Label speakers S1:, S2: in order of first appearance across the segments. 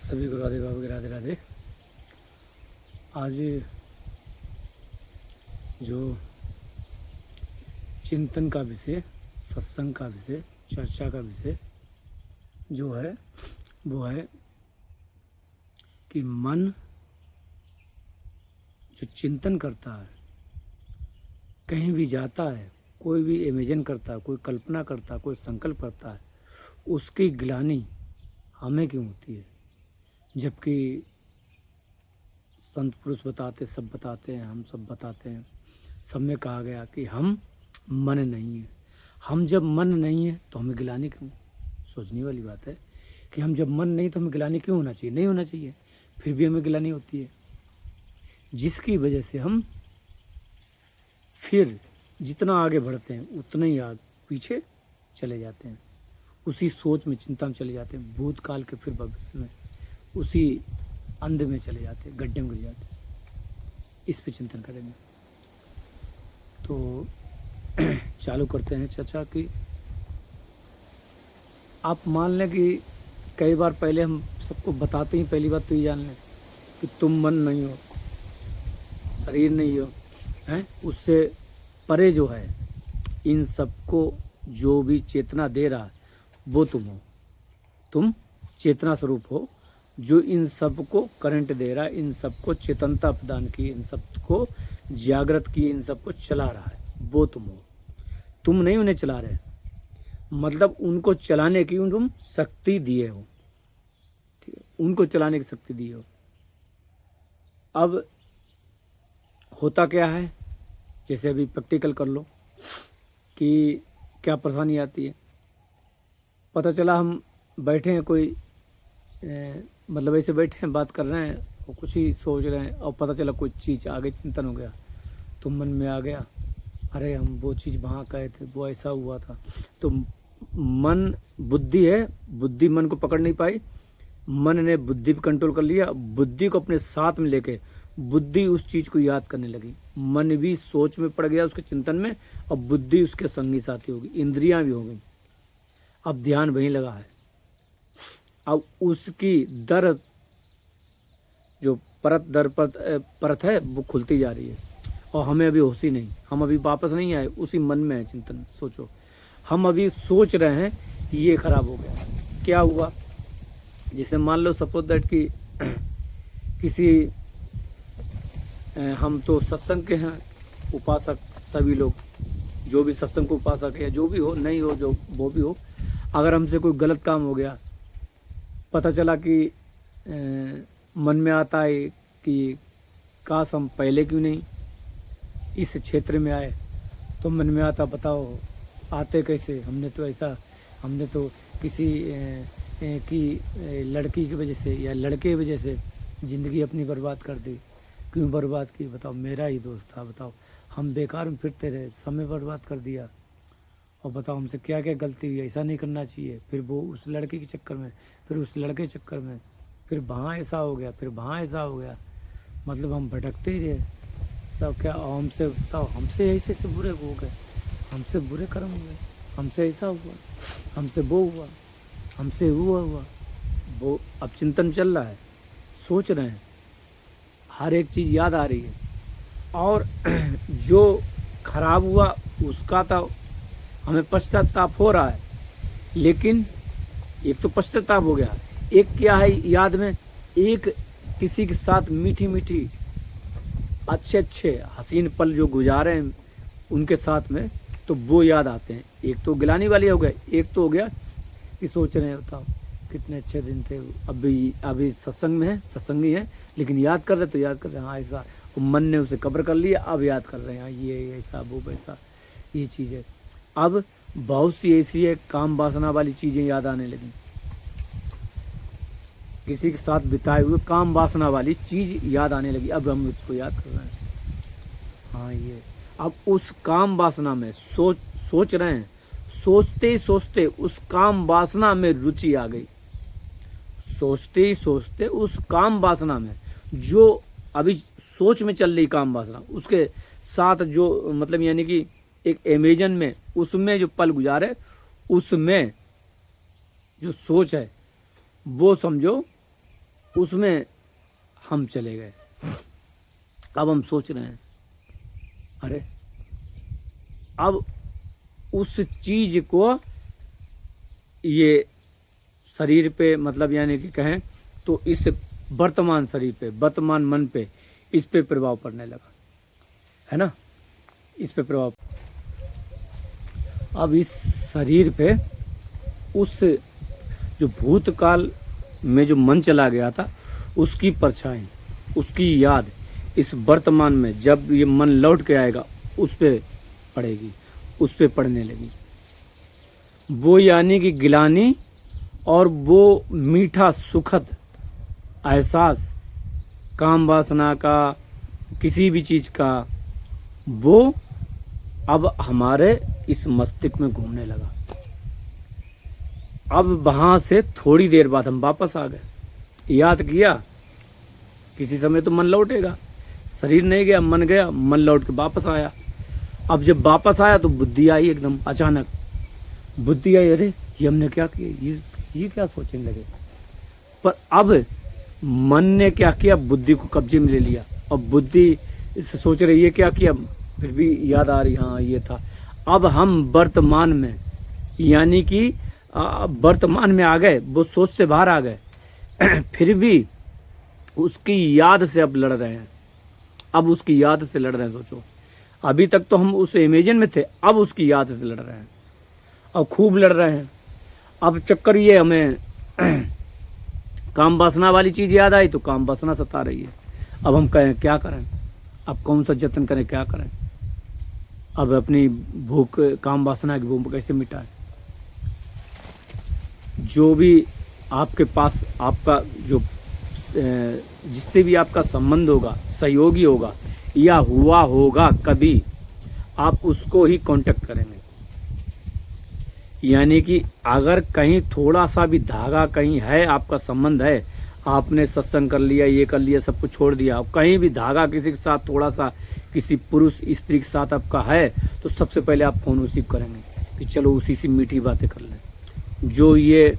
S1: सभी को राधे बाबा की राधे राधे। आज जो चिंतन का विषय, सत्संग का विषय, चर्चा का विषय जो है वो है कि मन जो चिंतन करता है, कहीं भी जाता है, कोई भी इमेजिन करता है, कोई कल्पना करता है, कोई संकल्प करता है, उसकी ग्लानि हमें क्यों होती है? जबकि संत पुरुष बताते, सब बताते हैं, हम सब बताते हैं, सब में कहा गया कि हम मन नहीं है। हम जब मन नहीं है तो हमें गिलानी क्यों? सोचने वाली बात है कि हम जब मन नहीं तो हमें गिलानी क्यों होना चाहिए? नहीं होना चाहिए, फिर भी हमें गिलानी होती है, जिसकी वजह से हम फिर जितना आगे बढ़ते हैं उतना ही आगे पीछे चले जाते हैं, उसी सोच में, चिंता में चले जाते हैं, भूतकाल के फिर भविष्य में उसी अंधे में चले जाते हैं, गड्ढे में गिर जाते हैं। इस पे चिंतन करेंगे तो चालू करते हैं चर्चा की। आप मान लें कि कई बार पहले हम सबको बताते ही, पहली बात तो ये जान लें कि तुम मन नहीं हो, शरीर नहीं हो, हैं? उससे परे जो है, इन सबको जो भी चेतना दे रहा है वो तुम हो। तुम चेतना स्वरूप हो जो इन सबको करंट दे रहा है, इन सबको चेतनता प्रदान की, इन सबको जागृत की, इन सबको चला रहा है, वो तुम हो। तुम नहीं उन्हें चला रहे, मतलब उनको चलाने की तुम शक्ति दिए हो, ठीक है? उनको चलाने की शक्ति दिए हो। अब होता क्या है, जैसे अभी प्रैक्टिकल कर लो कि क्या परेशानी आती है। पता चला हम बैठे हैं, कोई मतलब ऐसे बैठे हैं, बात कर रहे हैं और कुछ ही सोच रहे हैं, और पता चला कोई चीज़ आगे चिंतन हो गया, तो मन में आ गया, अरे हम वो चीज़ वहाँ गए थे, वो ऐसा हुआ था। तो मन बुद्धि है, बुद्धि मन को पकड़ नहीं पाई, मन ने बुद्धि पे कंट्रोल कर लिया, बुद्धि को अपने साथ में लेके बुद्धि उस चीज़ को याद करने लगी। मन भी सोच में पड़ गया, उसके चिंतन में, और बुद्धि उसके संगी साथी होगी, इंद्रियां भी हो गई। अब ध्यान वहीं लगा है। अब उसकी दर जो परत दर परत है वो खुलती जा रही है, और हमें अभी होश ही नहीं, हम अभी वापस नहीं आए, उसी मन में है चिंतन। सोचो, हम अभी सोच रहे हैं कि ये खराब हो गया, क्या हुआ? जैसे मान लो सपोज दैट कि किसी हम तो सत्संग के हैं उपासक, सभी लोग जो भी सत्संग को उपासक है, जो भी हो, नहीं हो जो वो भी हो, अगर हमसे कोई गलत काम हो गया, पता चला कि मन में आता है कि काश हम पहले क्यों नहीं इस क्षेत्र में आए। तो मन में आता, बताओ आते कैसे? हमने तो किसी की लड़की की वजह से या लड़के की वजह से ज़िंदगी अपनी बर्बाद कर दी। क्यों बर्बाद की? बताओ, मेरा ही दोस्त था, बताओ, हम बेकार में फिरते रहे, समय बर्बाद कर दिया, और बताओ हमसे क्या क्या गलती हुई, ऐसा नहीं करना चाहिए। फिर वो उस लड़के के चक्कर में, फिर उस लड़के के चक्कर में, फिर वहाँ ऐसा हो गया, फिर वहाँ ऐसा हो गया, मतलब हम भटकते ही रहे। तब क्या हमसे, बताओ, हमसे ऐसे ऐसे बुरे हो गए, हमसे बुरे कर्म हुए, हमसे ऐसा हुआ, हमसे वो हुआ, हमसे हुआ वो। अब चिंतन चल रहा है, सोच रहे हैं, हर एक चीज़ याद आ रही है, और जो खराब हुआ उसका तो हमें पश्चाताप हो रहा है। लेकिन एक तो पश्चाताप हो गया, एक क्या है याद में, एक किसी के साथ मीठी मीठी अच्छे अच्छे हसीन पल जो गुजारे हैं उनके साथ में, तो वो याद आते हैं। एक तो गिलानी वाली हो गए, एक तो हो गया कि सोच रहे हैं, बताओ कितने अच्छे दिन थे, अभी सत्संग में है, सत्संगी है, लेकिन याद कर रहे तो याद कर रहे हैं, हाँ ऐसा, मन ने उसे कब्र कर लिया, अब याद कर रहे हैं, हाँ ये ऐसा वो वैसा, ये चीज़ है। अब बहुत सी ऐसी है काम वासना वाली चीज़ें याद आने लगी, किसी के साथ बिताए हुए काम वासना वाली चीज़ याद आने लगी, अब हम उसको याद कर रहे हैं, हाँ ये। अब उस काम वासना में सोच रहे हैं, सोचते ही सोचते उस काम वासना में रुचि आ गई, सोचते ही सोचते उस काम वासना में, जो अभी सोच में चल रही काम वासना, उसके साथ जो मतलब यानी कि एक इमेजिन में, उसमें जो पल गुजारे, उसमें जो सोच है वो समझो उसमें हम चले गए। अब हम सोच रहे हैं, अरे अब उस चीज को ये शरीर पे, मतलब यानी कि कहें तो इस वर्तमान शरीर पे, वर्तमान मन पे, इस पे प्रभाव पड़ने लगा, है ना, इस पे प्रभाव। अब इस शरीर पे उस जो भूतकाल में जो मन चला गया था उसकी परछाई, उसकी याद इस वर्तमान में जब ये मन लौट के आएगा उस पे पड़ेगी, उस पे पड़ने लगी। वो यानी कि गिलानी और वो मीठा सुखद एहसास काम वासना का, किसी भी चीज़ का, वो अब हमारे इस मस्तिष्क में घूमने लगा। अब वहाँ से थोड़ी देर बाद हम वापस आ गए, याद किया, किसी समय तो मन लौटेगा, शरीर नहीं गया, मन गया, मन लौट के वापस आया। अब जब वापस आया तो बुद्धि आई, एकदम अचानक बुद्धि आई, अरे ये हमने क्या किया, ये क्या सोचने लगे। पर अब मन ने क्या किया, बुद्धि को कब्जे में ले लिया। अब बुद्धि इससे सोच रही है क्या किया, फिर भी याद आ रही, हाँ ये था। अब हम वर्तमान में, यानी कि वर्तमान में आ गए, वो सोच से बाहर आ गए फिर भी उसकी याद से अब लड़ रहे हैं, अब उसकी याद से लड़ रहे हैं। सोचो, अभी तक तो हम उस इमेजिन में थे, अब उसकी याद से लड़ रहे हैं, अब खूब लड़ रहे हैं। अब चक्कर ये, हमें काम वासना वाली चीज़ याद आई तो काम वासना सता रही है। अब हम कहें क्या करें, अब कौन सा जतन करें, क्या करें, अब अपनी भूख, काम वासना की भूख कैसे मिटाएं। जो भी आपके पास आपका जो जिससे भी आपका संबंध होगा, सहयोगी होगा या हुआ होगा कभी, आप उसको ही कांटेक्ट करेंगे। यानी कि अगर कहीं थोड़ा सा भी धागा कहीं है, आपका संबंध है, आपने सत्संग कर लिया, ये कर लिया, सब कुछ छोड़ दिया, अब कहीं भी धागा किसी के साथ थोड़ा सा, किसी पुरुष स्त्री के साथ आपका है, तो सबसे पहले आप फोन उसी को करेंगे कि चलो उसी से मीठी बातें कर लें। जो ये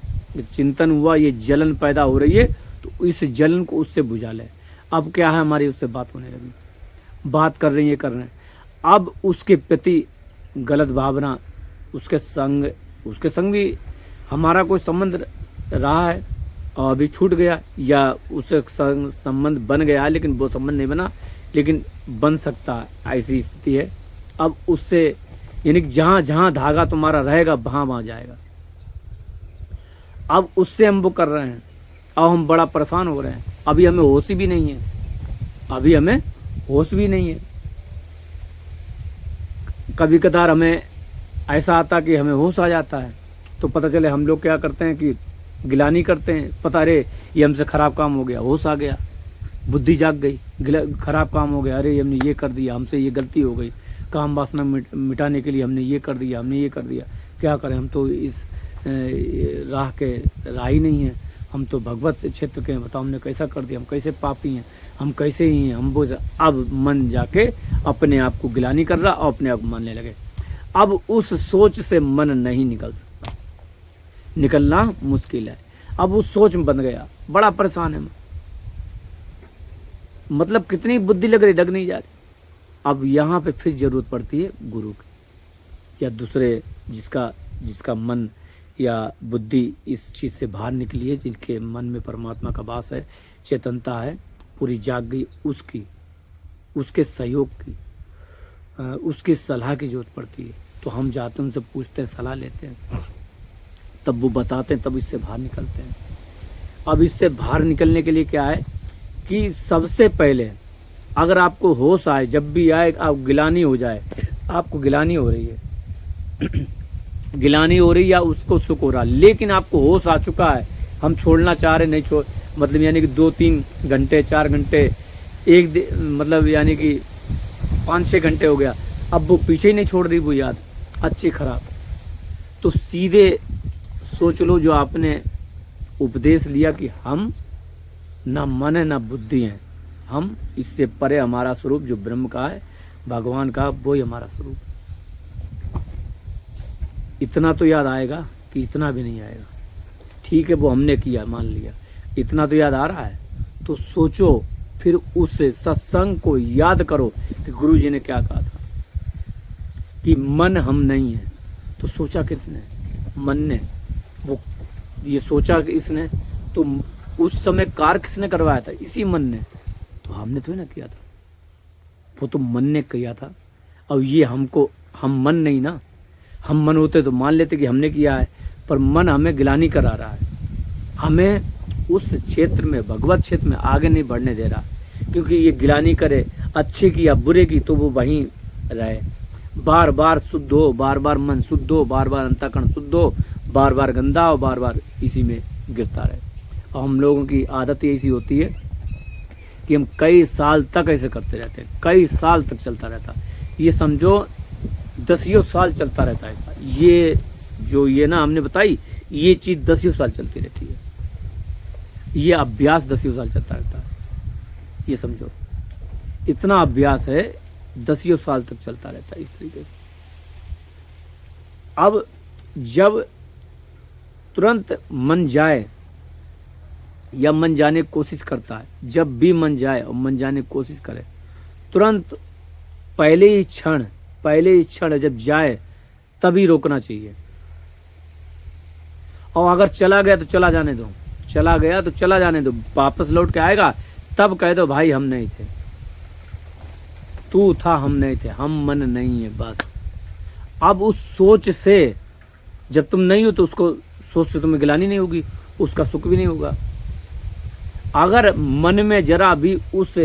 S1: चिंतन हुआ, ये जलन पैदा हो रही है, तो इस जलन को उससे बुझा लें। अब क्या है, हमारी उससे बात होने लगी, बात कर रही है, कर रहे हैं। अब उसके प्रति गलत भावना, उसके संग भी हमारा कोई संबंध रहा है और अभी छूट गया, या उससे संबंध बन गया लेकिन वो संबंध नहीं बना, लेकिन बन सकता है, ऐसी स्थिति है। अब उससे, यानी कि जहाँ जहाँ धागा तुम्हारा रहेगा वहाँ जाएगा। अब उससे हम वो कर रहे हैं, अब हम बड़ा परेशान हो रहे हैं। अभी हमें होश भी नहीं है, अभी हमें होश भी नहीं है। कभी कदार हमें ऐसा आता कि हमें होश आ जाता है, तो पता चले हम लोग क्या करते हैं कि गिलानी करते हैं, पता रे ये हमसे खराब काम हो गया, होश आ गया, बुद्धि जाग गई, खराब काम हो गया, अरे हमने ये कर दिया, हमसे ये गलती हो गई, काम वासना मिटाने के लिए हमने ये कर दिया, हमने ये कर दिया, क्या करें, हम तो इस राह ही नहीं है, हम तो भगवत क्षेत्र के हैं, बताओ हमने कैसा कर दिया, हम कैसे पापी हैं, हम कैसे ही हैं, हम वो। अब मन जाके अपने आप को गिलानी कर रहा और अपने आप मानने लगे। अब उस सोच से मन नहीं निकल सकता, निकलना मुश्किल है। अब उस सोच में बन गया, बड़ा परेशान है, मतलब कितनी बुद्धि लग नहीं जा रही। अब यहाँ पे फिर जरूरत पड़ती है गुरु की, या दूसरे जिसका मन या बुद्धि इस चीज़ से बाहर निकली है, जिनके मन में परमात्मा का वास है, चेतनता है, पूरी जाग गई, उसके सहयोग की, उसकी सलाह की जरूरत पड़ती है। तो हम जाते हैं, उनसे पूछते हैं, सलाह लेते हैं, तब वो बताते हैं, तब इससे बाहर निकलते हैं। अब इससे बाहर निकलने के लिए क्या है कि सबसे पहले अगर आपको होश आए, जब भी आए, आप गिलानी हो जाए, आपको गिलानी हो रही है गिलानी हो रही, या उसको सुख हो रहा, लेकिन आपको होश आ चुका है, हम छोड़ना चाह रहे, नहीं छोड़, मतलब यानी कि 2-3 घंटे 4 घंटे, मतलब यानी कि 5-6 घंटे हो गया, अब वो पीछे ही नहीं छोड़ रही वो याद, अच्छी खराब। तो सीधे सोच लो, जो आपने उपदेश लिया कि हम ना मन है ना बुद्धि है, हम इससे परे हमारा स्वरूप जो ब्रह्म का है, भगवान का, वो ही हमारा स्वरूप। इतना तो याद आएगा कि इतना भी नहीं आएगा, ठीक है वो हमने किया, मान लिया, इतना तो याद आ रहा है, तो सोचो, फिर उस सत्संग को याद करो कि गुरु जी ने क्या कहा था कि मन हम नहीं है। तो सोचा किसने? मन ने। वो ये सोचा कि इसने, तो उस समय कार्य किसने करवाया था? इसी मन ने। तो हमने तो ना किया था, वो तो मन ने किया था। और ये हम मन नहीं ना। हम मन होते तो मान लेते कि हमने किया है, पर मन हमें गिलानी करा रहा है, हमें उस क्षेत्र में, भगवत क्षेत्र में आगे नहीं बढ़ने दे रहा। क्योंकि ये गिलानी करे अच्छे की या बुरे की, तो वो वहीं रहे। बार बार शुद्ध हो, बार बार मन शुद्ध हो, बार बार अंतःकरण शुद्ध हो, बार बार गंदा हो, बार बार इसी में गिरता रहे। और हम लोगों की आदत ऐसी होती है कि हम कई साल तक ऐसे करते रहते हैं, कई साल तक चलता रहता। ये समझो 10 साल चलता रहता है ऐसा। ये जो ये ना हमने बताई, ये चीज़ 10 साल चलती रहती है। ये अभ्यास 10 साल चलता रहता है। ये समझो, इतना अभ्यास है, 10 साल तक चलता रहता है इस तरीके से। अब जब तुरंत मन जाए या मन जाने की कोशिश करता है, जब भी मन जाए और मन जाने की कोशिश करे, तुरंत पहले ही क्षण जब जाए तभी रोकना चाहिए। और अगर चला गया तो चला जाने दो, चला गया तो चला जाने दो। वापस लौट के आएगा तब कह दो भाई हम नहीं थे, तू था हम नहीं थे, हम मन नहीं है, बस। अब उस सोच से, जब तुम नहीं हो तो उसको सोच से तुम्हें गिलानी नहीं होगी, उसका सुख भी नहीं होगा। अगर मन में जरा भी उस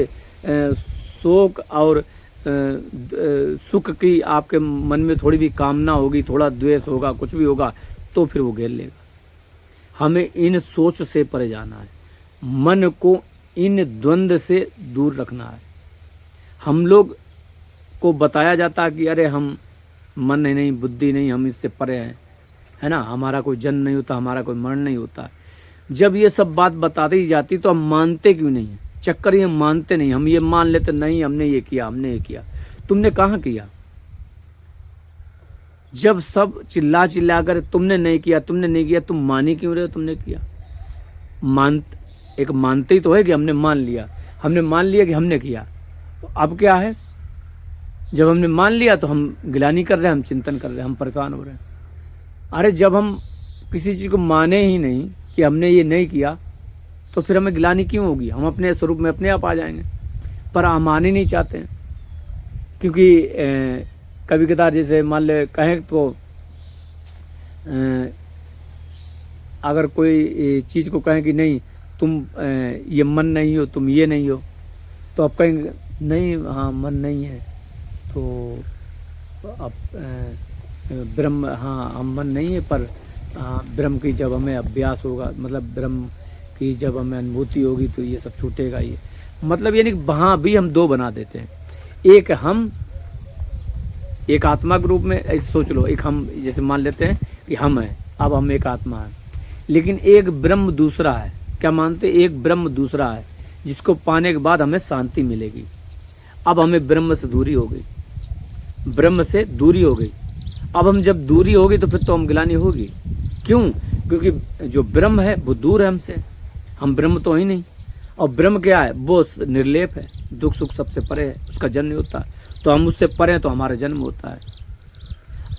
S1: शोक और सुख की आपके मन में थोड़ी भी कामना होगी, थोड़ा द्वेष होगा, कुछ भी होगा, तो फिर वो घेर लेगा। हमें इन सोच से परे जाना है, मन को इन द्वंद्व से दूर रखना है। हम लोग को बताया जाता है कि अरे हम मन नहीं, बुद्धि नहीं, हम इससे परे हैं, है ना, हमारा कोई जन्म नहीं होता, हमारा कोई मरण नहीं होता। जब ये सब बात बताती जाती तो हम मानते क्यों नहीं? चक्कर ये मानते नहीं, हम ये मान लेते नहीं हमने ये किया, हमने ये किया। तुमने कहाँ किया? जब सब चिल्ला कर तुमने नहीं किया, तुमने नहीं किया, तुम मानी क्यों रहे हो तुमने किया? एक मानते ही तो है कि हमने मान लिया, हमने मान लिया कि हमने किया। तो अब क्या है, जब हमने मान लिया तो हम गिलानी कर रहे हैं, हम चिंतन कर रहे हैं, हम परेशान हो रहे हैं। अरे जब हम किसी चीज़ को माने ही नहीं कि हमने ये नहीं किया, तो फिर हमें गिलानी क्यों होगी? हम अपने स्वरूप में अपने आप आ जाएंगे। पर हम मान ही नहीं चाहते हैं, क्योंकि कभी कदार जैसे मान ले कहें तो अगर कोई चीज़ को कहें कि नहीं तुम ये मन नहीं हो, तुम ये नहीं हो, तो आप कहेंगे नहीं, हाँ मन नहीं है, तो अब ब्रह्म, हाँ हम मन नहीं है, पर ब्रह्म की जब हमें अभ्यास होगा, मतलब ब्रह्म की जब हमें अनुभूति होगी तो ये सब छूटेगा। ये मतलब यानी वहाँ भी हम दो बना देते हैं, एक हम, एक आत्मा के रूप में ऐसे सोच लो, एक हम जैसे मान लेते हैं कि हम हैं, अब हम एक आत्मा है, लेकिन एक ब्रह्म दूसरा है। क्या मानते? एक ब्रह्म दूसरा है जिसको पाने के बाद हमें शांति मिलेगी। अब हमें ब्रह्म से दूरी हो गई, ब्रह्म से दूरी हो गई। अब हम जब दूरी होगी तो फिर तो हम गिलानी होगी। क्यों? क्योंकि जो ब्रह्म है वो दूर है हमसे, हम ब्रह्म तो ही नहीं। और ब्रह्म क्या है? वो निर्लेप है, दुख सुख सबसे परे है, उसका जन्म नहीं होता। तो हम उससे परे हैं तो हमारा जन्म होता है।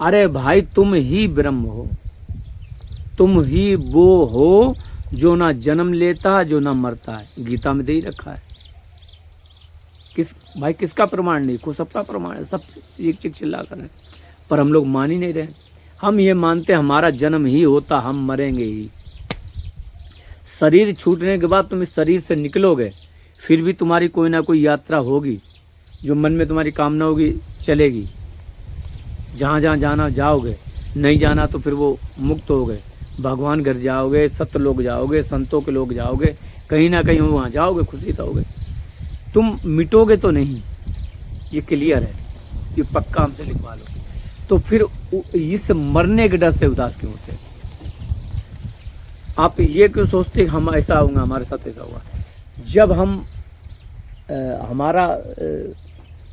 S1: अरे भाई तुम ही ब्रह्म हो, तुम ही वो हो जो ना जन्म लेता, जो ना मरता है। गीता में दे ही रखा है। भाई किसका प्रमाण नहीं? को सबका प्रमाण है, सब चिक चिल्ला कर रहे हैं, पर हम लोग मान ही नहीं रहे। हम ये मानते हमारा जन्म ही होता, हम मरेंगे ही। शरीर छूटने के बाद तुम इस शरीर से निकलोगे, फिर भी तुम्हारी कोई ना कोई यात्रा होगी, जो मन में तुम्हारी कामना होगी चलेगी। जहाँ जहाँ जाना जाओगे, नहीं जाना तो फिर वो मुक्त हो गए, भगवान घर जाओगे, सत्य लोग जाओगे, संतों के लोग जाओगे, कहीं ना कहीं वहाँ जाओगे, खुशी रहोगे। तुम मिटोगे तो नहीं, ये क्लियर है, ये पक्का हमसे लिखवा लो। तो फिर इस मरने के डर से उदास क्यों होते? आप ये क्यों सोचते हम ऐसा होगा, हमारे साथ ऐसा हुआ? जब हम हमारा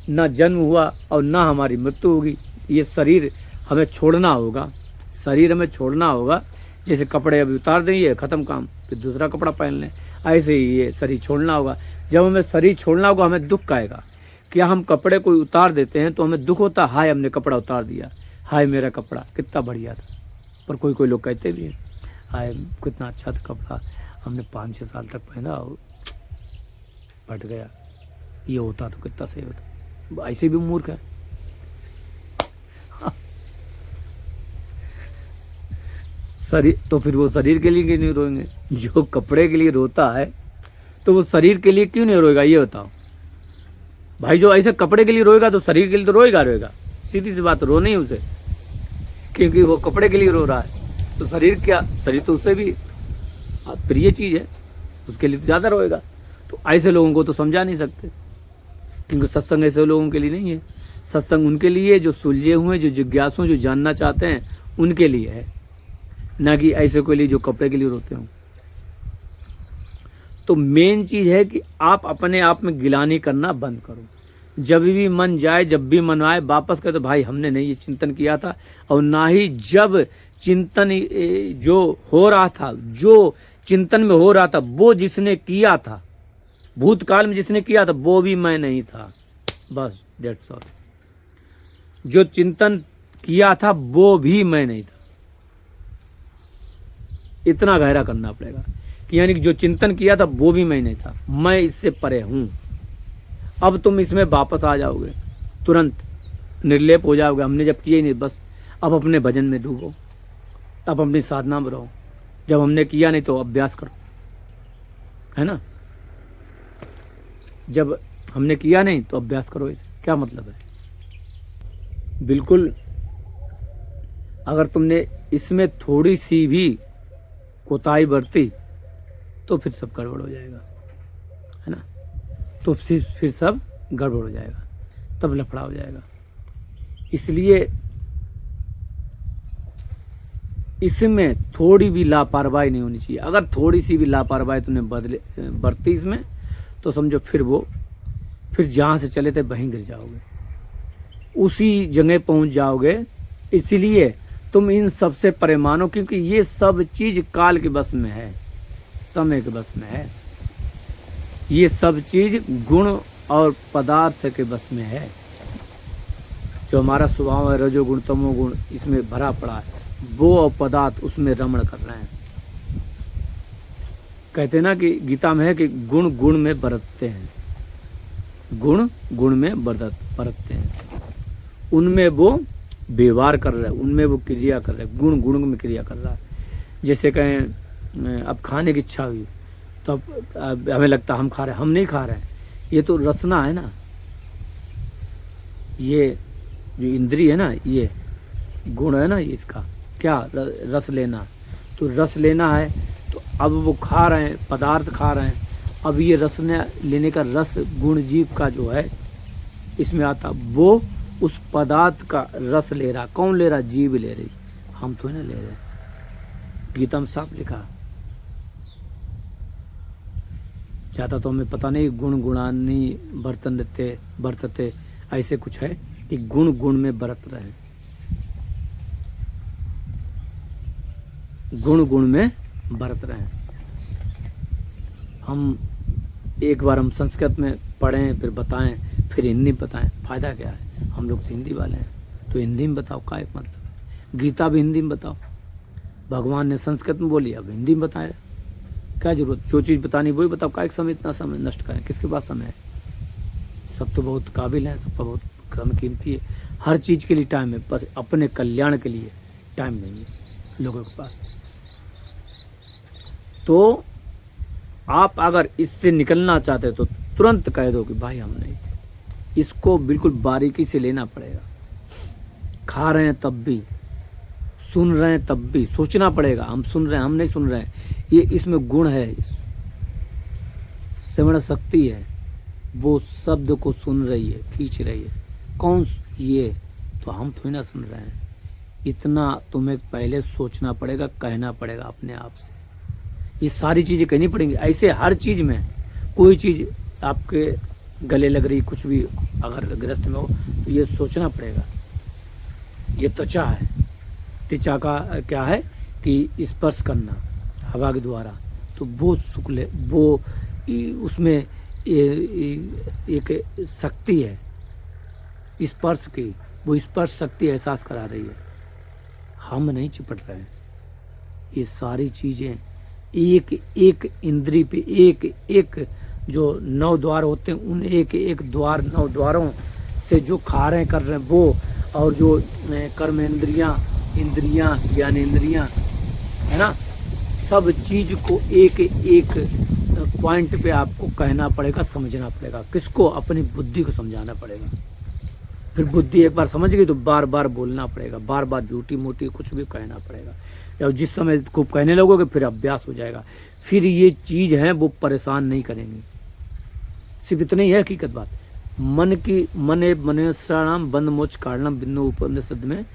S1: ना जन्म हुआ और ना हमारी मृत्यु होगी, ये शरीर हमें छोड़ना होगा, शरीर हमें छोड़ना होगा। जैसे कपड़े अभी उतार देंगे, ख़त्म काम, फिर दूसरा कपड़ा पहन लें। ऐसे ही ये शरीर छोड़ना होगा। जब हमें शरीर छोड़ना होगा हमें दुख आएगा। क्या हम कपड़े कोई उतार देते हैं तो हमें दुख होता, हाय हमने कपड़ा उतार दिया, हाय मेरा कपड़ा कितना बढ़िया था। पर कोई कोई लोग कहते भी हैं हाय कितना अच्छा था कपड़ा, हमने 5-6 साल तक पहना और फट गया, ये होता तो कितना सही होता। ऐसे भी मूर्ख है। शरीर तो फिर वो शरीर के लिए क्यों नहीं रोएंगे? जो कपड़े के लिए रोता है तो वो शरीर के लिए क्यों नहीं रोएगा, ये बताओ भाई। जो ऐसे कपड़े के लिए रोएगा तो शरीर के लिए तो रोएगा। सीधी सी बात, रो नहीं उसे, क्योंकि वो कपड़े के लिए रो रहा है। तो शरीर क्या, शरीर तो उससे भी प्रिय चीज है, उसके लिए तो ज्यादा रोएगा। तो ऐसे लोगों को तो समझा नहीं सकते, क्योंकि सत्संग ऐसे लोगों के लिए नहीं है। सत्संग उनके लिए जो सुलझे हुए, जो जिज्ञासु, जो जानना चाहते हैं उनके लिए है, ना कि ऐसे के लिए जो कपड़े के लिए रोते हो। तो मेन चीज है कि आप अपने आप में गिलानी करना बंद करो। जब भी मन जाए, जब भी मन आए, वापस कहे तो भाई हमने नहीं ये चिंतन किया था, और ना ही जब चिंतन जो हो रहा था, जो चिंतन में हो रहा था, वो जिसने किया था भूतकाल में, जिसने किया था वो भी मैं नहीं था। बस दैट्स ऑल। जो चिंतन किया था वो भी मैं नहीं था। इतना गहरा करना पड़ेगा कि यानी कि जो चिंतन किया था वो भी मैं नहीं था, मैं इससे परे हूं। अब तुम इसमें वापस आ जाओगे, तुरंत निर्लेप हो जाओगे। हमने जब किया ही नहीं, बस अब अपने भजन में डूबो, अब अपनी साधना में रहो। जब हमने किया नहीं तो अभ्यास करो, है ना। जब हमने किया नहीं तो अभ्यास करो। इसे क्या मतलब है? बिल्कुल, अगर तुमने इसमें थोड़ी सी भी कोताही बरती तो फिर सब गड़बड़ हो जाएगा, है ना। तो फिर सब गड़बड़ हो जाएगा, तब लफड़ा हो जाएगा। इसलिए इसमें थोड़ी भी लापरवाही नहीं होनी चाहिए। अगर थोड़ी सी भी लापरवाही तुमने बरती इसमें, तो समझो फिर जहाँ से चले थे वहीं गिर जाओगे, उसी जगह पहुंच जाओगे। इसलिए तुम इन सब से परे मानो, क्योंकि ये सब चीज काल के बस में है, समय के बस में है। ये सब चीज गुण और पदार्थ के बस में है। जो हमारा स्वभाव है रजोगुण तमोगुण इसमें भरा पड़ा है, वो और पदार्थ उसमें रमण कर रहे हैं। कहते ना कि गीता में है कि गुण गुण में बरतते हैं, गुण गुण में बरतते हैं। उनमें वो व्यवहार कर रहे हैं, उनमें वो क्रिया कर रहे हैं, गुण गुण में क्रिया कर रहा है। जैसे कहें अब खाने की इच्छा हुई तो अब हमें लगता है हम खा रहे हैं, हम नहीं खा रहे हैं। ये तो रसना है ना, ये जो इंद्रिय है ना, ये गुण है ना इसका, क्या रस लेना। तो रस लेना है तो अब वो खा रहे हैं, पदार्थ खा रहे हैं। अब ये रस लेने का रस गुण जीव का जो है इसमें आता, वो उस पदार्थ का रस ले रहा। कौन ले रहा? जीव ले रही, हम तो ना ले रहे। गीता में साफ लिखा। ज्यादा तो हमें पता नहीं, गुण गुणानी बरतते ऐसे कुछ है कि गुण गुण में बरत रहे, गुण गुण में बरत रहे हैं। हम एक बार हम संस्कृत में पढ़ें, फिर बताएं, फिर हिंदी में बताएं, फायदा क्या है? हम लोग तो हिंदी वाले हैं, तो हिंदी में बताओ, क्या एक मतलब है? गीता भी हिंदी में बताओ। भगवान ने संस्कृत में बोली, अब हिंदी में बताए, क्या जरूरत? जो चीज़ बतानी वही बताओ, क्या एक समय इतना समय नष्ट करें? किसके पास समय है? सब तो बहुत काबिल हैं, सबका बहुत कम कीमती है। हर चीज़ के लिए टाइम है, पर अपने कल्याण के लिए टाइम नहीं है लोगों के पास। तो आप अगर इससे निकलना चाहते हो तो तुरंत कह दो कि भाई हम नहीं थे। इसको बिल्कुल बारीकी से लेना पड़ेगा। खा रहे हैं तब भी, सुन रहे हैं तब भी सोचना पड़ेगा। हम सुन रहे हैं, हम नहीं सुन रहे हैं, ये इसमें गुण है, श्रवण शक्ति है, वो शब्द को सुन रही है, खींच रही है। कौन? ये तो हम थोड़ी ना सुन रहे हैं। इतना तुम्हें पहले सोचना पड़ेगा, कहना पड़ेगा अपने आप से। ये सारी चीज़ें कहनी पड़ेंगी। ऐसे हर चीज़ में कोई चीज़ आपके गले लग रही, कुछ भी अगर ग्रस्त में हो तो ये सोचना पड़ेगा। ये त्वचा है, त्वचा का क्या है कि स्पर्श करना हवा के द्वारा, तो वो सुख ले, वो उसमें एक शक्ति है स्पर्श की, वो स्पर्श शक्ति एहसास करा रही है। हम नहीं चिपट रहे हैं। ये सारी चीज़ें एक एक इंद्री पे, एक एक जो 9 द्वार होते हैं, उन एक एक द्वार 9 द्वारों से जो खा रहे कर रहे हैं वो, और जो कर्मेंद्रियाँ, इंद्रियाँ, ज्ञानेंद्रियाँ, है ना, सब चीज़ को एक एक पॉइंट पे आपको कहना पड़ेगा, समझना पड़ेगा। किसको? अपनी बुद्धि को समझाना पड़ेगा। फिर बुद्धि एक बार समझ गई तो बार बार बोलना पड़ेगा, बार बार झूठी मूठी कुछ भी कहना पड़ेगा। और जिस समय खूब कहने लगोगे फिर अभ्यास हो जाएगा। फिर ये चीज़ है वो परेशान नहीं करेंगी। सिर्फ इतना ही है हकीकत बात। मन की मने मनेश्वराणाम बंद मोच कारणम बिंदु उपनिषद में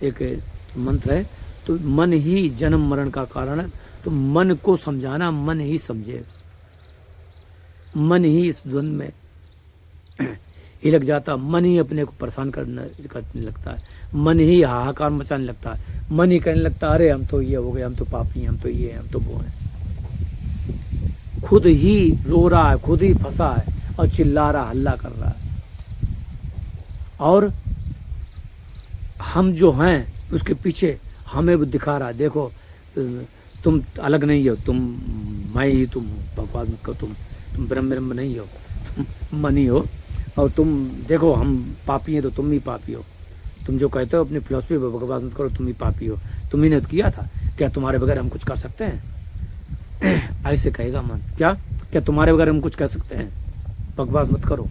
S1: एक मंत्र है। तो मन ही जन्म मरण का कारण है। तो मन को समझाना, मन ही समझेगा। मन ही इस द्वंद्व में हिलक जाता, मन ही अपने को परेशान करने लगता है, मन ही हाहाकार मचाने लगता है, मन ही कहने लगता है अरे हम तो ये हो गए, हम तो पापी हैं, हम तो ये हैं, हम तो वो हैं। खुद ही रो रहा है, खुद ही फंसा है और चिल्ला रहा, हल्ला कर रहा है। और हम जो हैं उसके पीछे हमें वो दिखा रहा है, देखो तुम अलग नहीं हो, तुम मैं ही तुम हो, बकवास मत करो, तुम ब्रह्म नहीं हो, तुम मन ही हो। और तुम देखो हम पापी हैं तो तुम ही पापी हो। तुम जो कहते हो अपनी फिलॉसफी पर बकवास मत करो, तुम ही पापी हो, तुम ही ने तो किया था, क्या तुम्हारे बगैर हम कुछ कर सकते हैं? ऐसे कहेगा मन। क्या तुम्हारे बगैर हम कुछ कर सकते हैं? बकवास मत करो।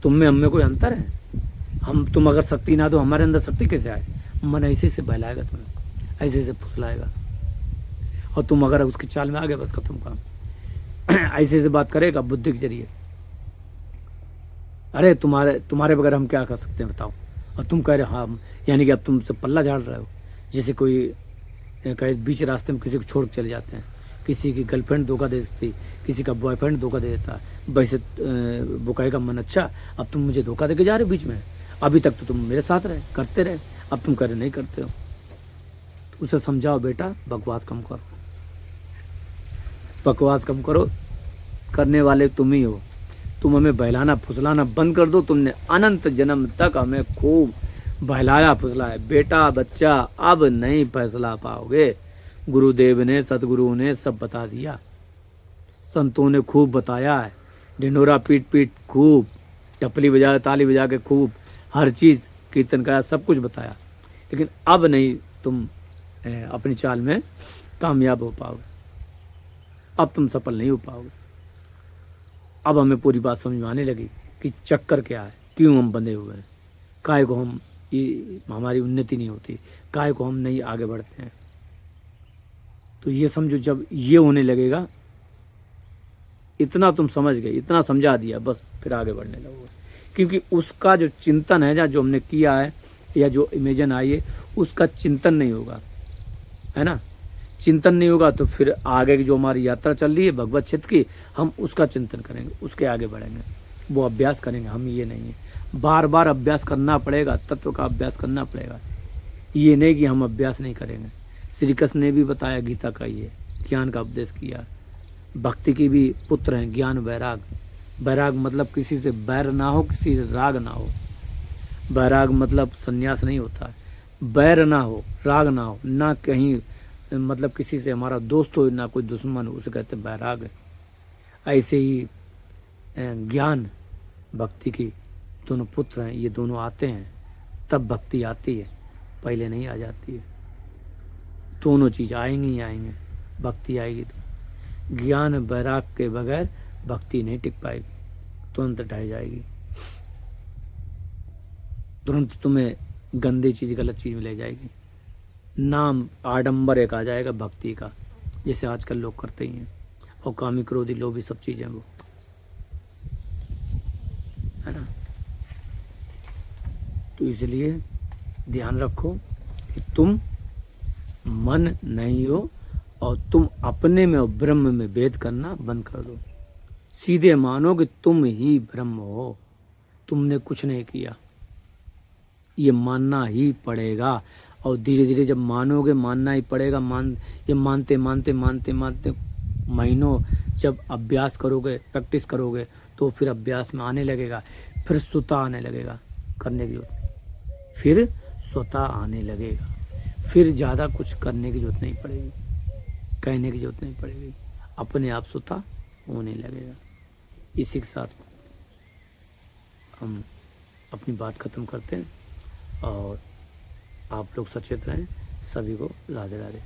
S1: तुम में हम में कोई अंतर है? तुम अगर शक्ति ना दो, हमारे अंदर शक्ति कैसे आए? मन ऐसे से बहलाएगा तुम्हें, ऐसे से फुसलाएगा, और तुम अगर उसकी चाल में आ गए बस खत्म काम। ऐसे से बात करेगा बुद्धि के जरिए। अरे तुम्हारे बगैर हम क्या कर सकते हैं बताओ? और तुम कह रहे हाँ, यानी कि अब तुमसे पल्ला झाड़ रहे हो। जैसे कोई कहे बीच रास्ते में किसी को छोड़ के चले जाते हैं, किसी की गर्लफ्रेंड धोखा दे देती, किसी का बॉयफ्रेंड धोखा दे देता, वैसे वो कहेगा मन अच्छा अब तुम मुझे धोखा दे के जा रहे हो बीच में, अभी तक तो तुम मेरे साथ रहे करते रहे, अब तुम कह रहे नहीं करते हो। तो उसे समझाओ बेटा बकवास कम करो, बकवास कम करो, करने वाले तुम ही हो। तुम हमें बहलाना फुसलाना बंद कर दो। तुमने अनंत जन्म तक हमें खूब बहलाया फुसलाया, बेटा बच्चा अब नहीं फैसला पाओगे। गुरुदेव ने, सतगुरु ने सब बता दिया, संतों ने खूब बताया है, ढिंडोरा पीट पीट खूब, टपली बजा ताली बजा के खूब हर चीज़ कीर्तन का सब कुछ बताया। लेकिन अब नहीं तुम अपनी चाल में कामयाब हो पाओगे, अब तुम सफल नहीं हो पाओगे। अब हमें पूरी बात समझ में आने लगी कि चक्कर क्या है, क्यों हम बंधे हुए हैं, काहे को हमारी उन्नति नहीं होती, काहे को हम नहीं आगे बढ़ते हैं। तो ये समझो, जब ये होने लगेगा, इतना तुम समझ गए, इतना समझा दिया, बस फिर आगे बढ़ने लगोगे। क्योंकि उसका जो चिंतन है या जो हमने किया है या जो इमेजन आई है, उसका चिंतन नहीं होगा, है ना। चिंतन नहीं होगा तो फिर आगे की जो हमारी यात्रा चल रही है भगवत चित्त की, हम उसका चिंतन करेंगे, उसके आगे बढ़ेंगे, वो अभ्यास करेंगे। हम ये नहीं है, बार बार अभ्यास करना पड़ेगा, तत्व का अभ्यास करना पड़ेगा। ये नहीं कि हम अभ्यास नहीं करेंगे। श्री कृष्ण ने भी बताया गीता का, ये ज्ञान का उपदेश किया। भक्ति की भी पुत्र हैं ज्ञान वैराग। वैराग मतलब किसी से बैर ना हो, किसी से राग ना हो। वैराग मतलब संन्यास नहीं होता है, बैर ना हो, राग ना हो, ना कहीं मतलब किसी से हमारा दोस्त हो ना कोई दुश्मन हो, उसे कहते हैं वैराग है। ऐसे ही ज्ञान भक्ति की दोनों पुत्र हैं, ये दोनों आते हैं तब भक्ति आती है, पहले नहीं आ जाती है। दोनों चीज़ आएंगी ही आएंगे, भक्ति आएगी तो। ज्ञान वैराग के बगैर भक्ति नहीं टिक पाएगी, तुरंत ढह जाएगी, तुरंत तुम्हें गंदी चीज़ गलत चीज़ में ले जाएगी। नाम आडंबर एक आ जाएगा भक्ति का, जैसे आजकल लोग करते ही हैं, और कामी क्रोधी लोभी सब चीज़ें वो, है ना। तो इसलिए ध्यान रखो कि तुम मन नहीं हो और तुम अपने में और ब्रह्म में भेद करना बंद कर दो। सीधे मानो कि तुम ही ब्रह्म हो, तुमने कुछ नहीं किया, ये मानना ही पड़ेगा। और धीरे धीरे जब मानोगे, मानना ही पड़ेगा, ये मानते मानते मानते मानते महीनों जब अभ्यास करोगे, प्रैक्टिस करोगे, तो फिर अभ्यास में आने लगेगा, फिर स्वतः आने लगेगा, करने की जरूरत नहीं, फिर स्वतः आने लगेगा, फिर ज़्यादा कुछ करने की जरूरत नहीं पड़ेगी, कहने की जरूरत नहीं पड़ेगी, अपने आप स्वतः होने लगेगा। इसी के साथ हम अपनी बात ख़त्म करते हैं और आप लोग सचेत रहें। सभी को राधे राधे।